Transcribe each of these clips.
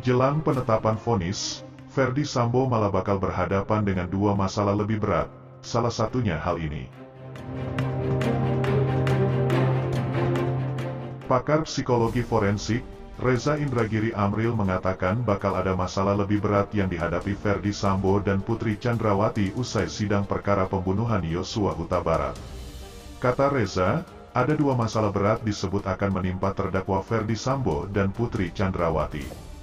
Jelang penetapan vonis, Ferdy Sambo malah bakal berhadapan dengan dua masalah lebih berat, salah satunya hal ini. Pakar psikologi forensik, Reza Indragiri Amril mengatakan bakal ada masalah lebih berat yang dihadapi Ferdy Sambo dan Putri Chandrawati usai sidang perkara pembunuhan Yosua Huta Barat. Kata Reza, ada dua masalah berat disebut akan menimpa terdakwa Ferdy Sambo dan Putri Chandrawati.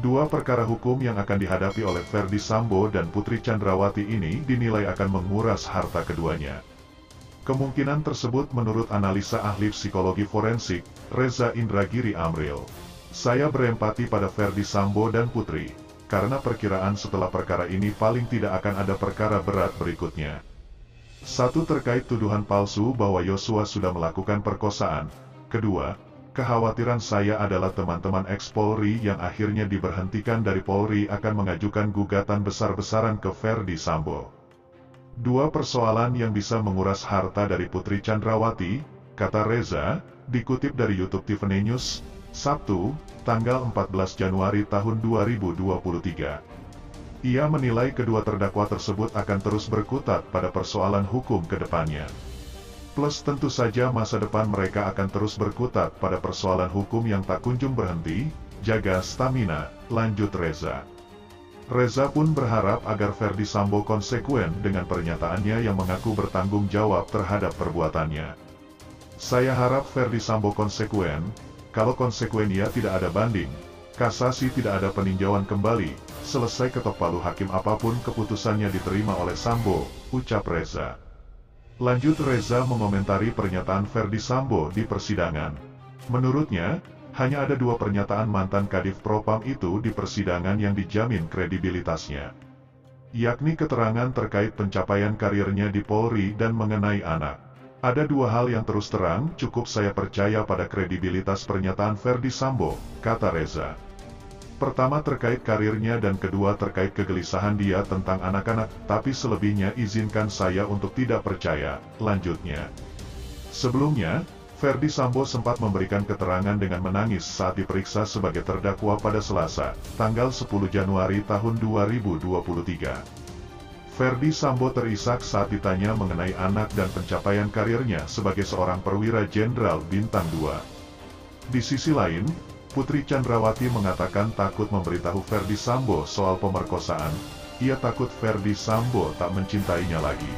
Dua perkara hukum yang akan dihadapi oleh Ferdy Sambo dan Putri Chandrawati ini dinilai akan menguras harta keduanya. Kemungkinan tersebut menurut analisa ahli psikologi forensik, Reza Indragiri Amril. Saya berempati pada Ferdy Sambo dan Putri, karena perkiraan setelah perkara ini paling tidak akan ada perkara berat berikutnya. Satu, terkait tuduhan palsu bahwa Yosua sudah melakukan perkosaan. Kedua, kekhawatiran saya adalah teman-teman ex-Polri yang akhirnya diberhentikan dari Polri akan mengajukan gugatan besar-besaran ke Ferdy Sambo. Dua persoalan yang bisa menguras harta dari Putri Chandrawati, kata Reza, dikutip dari YouTube Tiffany News, Sabtu, tanggal 14 Januari tahun 2023. Ia menilai kedua terdakwa tersebut akan terus berkutat pada persoalan hukum ke depannya. Plus tentu saja masa depan mereka akan terus berkutat pada persoalan hukum yang tak kunjung berhenti, jaga stamina, lanjut Reza. Reza pun berharap agar Ferdy Sambo konsekuen dengan pernyataannya yang mengaku bertanggung jawab terhadap perbuatannya. Saya harap Ferdy Sambo konsekuen, kalau konsekuen ia tidak ada banding, kasasi tidak ada peninjauan kembali, selesai ketok palu hakim apapun keputusannya diterima oleh Sambo, ucap Reza. Lanjut Reza mengomentari pernyataan Ferdy Sambo di persidangan. Menurutnya, hanya ada dua pernyataan mantan Kadif Propam itu di persidangan yang dijamin kredibilitasnya. Yakni keterangan terkait pencapaian karirnya di Polri dan mengenai anak. Ada dua hal yang terus terang cukup saya percaya pada kredibilitas pernyataan Ferdy Sambo, kata Reza. Pertama terkait karirnya dan kedua terkait kegelisahan dia tentang anak-anak, tapi selebihnya izinkan saya untuk tidak percaya, lanjutnya. Sebelumnya, Ferdy Sambo sempat memberikan keterangan dengan menangis saat diperiksa sebagai terdakwa pada Selasa, tanggal 10 Januari tahun 2023. Ferdy Sambo terisak saat ditanya mengenai anak dan pencapaian karirnya sebagai seorang perwira jenderal bintang 2. Di sisi lain, Putri Chandrawati mengatakan takut memberitahu Ferdy Sambo soal pemerkosaan, ia takut Ferdy Sambo tak mencintainya lagi.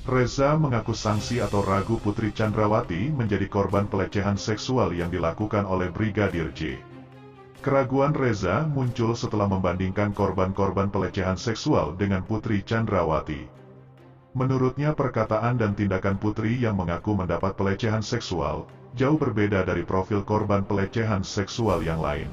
Reza mengaku sangsi atau ragu Putri Chandrawati menjadi korban pelecehan seksual yang dilakukan oleh Brigadir J. Keraguan Reza muncul setelah membandingkan korban-korban pelecehan seksual dengan Putri Chandrawati. Menurutnya perkataan dan tindakan Putri yang mengaku mendapat pelecehan seksual, jauh berbeda dari profil korban pelecehan seksual yang lain.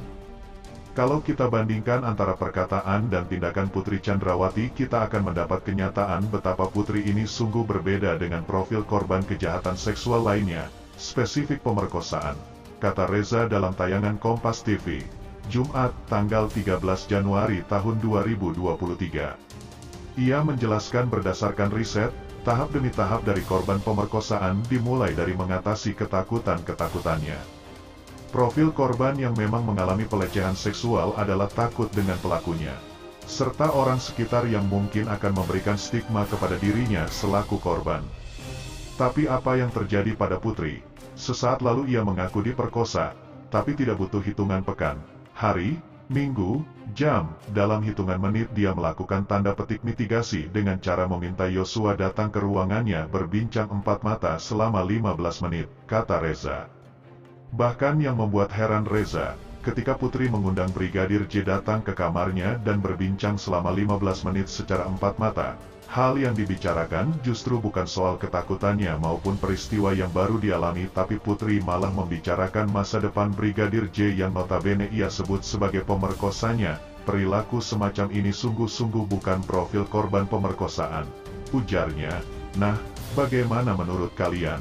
Kalau kita bandingkan antara perkataan dan tindakan Putri Chandrawati, kita akan mendapat kenyataan betapa Putri ini sungguh berbeda dengan profil korban kejahatan seksual lainnya, spesifik pemerkosaan, kata Reza dalam tayangan Kompas TV, Jumat, tanggal 13 Januari tahun 2023. Ia menjelaskan berdasarkan riset, tahap demi tahap dari korban pemerkosaan dimulai dari mengatasi ketakutan-ketakutannya. Profil korban yang memang mengalami pelecehan seksual adalah takut dengan pelakunya, serta orang sekitar yang mungkin akan memberikan stigma kepada dirinya selaku korban. Tapi apa yang terjadi pada Putri? Sesaat lalu ia mengaku diperkosa, tapi tidak butuh hitungan pekan, hari, minggu, jam, dalam hitungan menit dia melakukan tanda petik mitigasi dengan cara meminta Yosua datang ke ruangannya berbincang empat mata selama 15 menit, kata Reza. Bahkan yang membuat heran Reza, ketika Putri mengundang Brigadir J datang ke kamarnya dan berbincang selama 15 menit secara empat mata, hal yang dibicarakan justru bukan soal ketakutannya maupun peristiwa yang baru dialami, tapi Putri malah membicarakan masa depan Brigadir J yang notabene ia sebut sebagai pemerkosanya. Perilaku semacam ini sungguh-sungguh bukan profil korban pemerkosaan, ujarnya. Nah, bagaimana menurut kalian?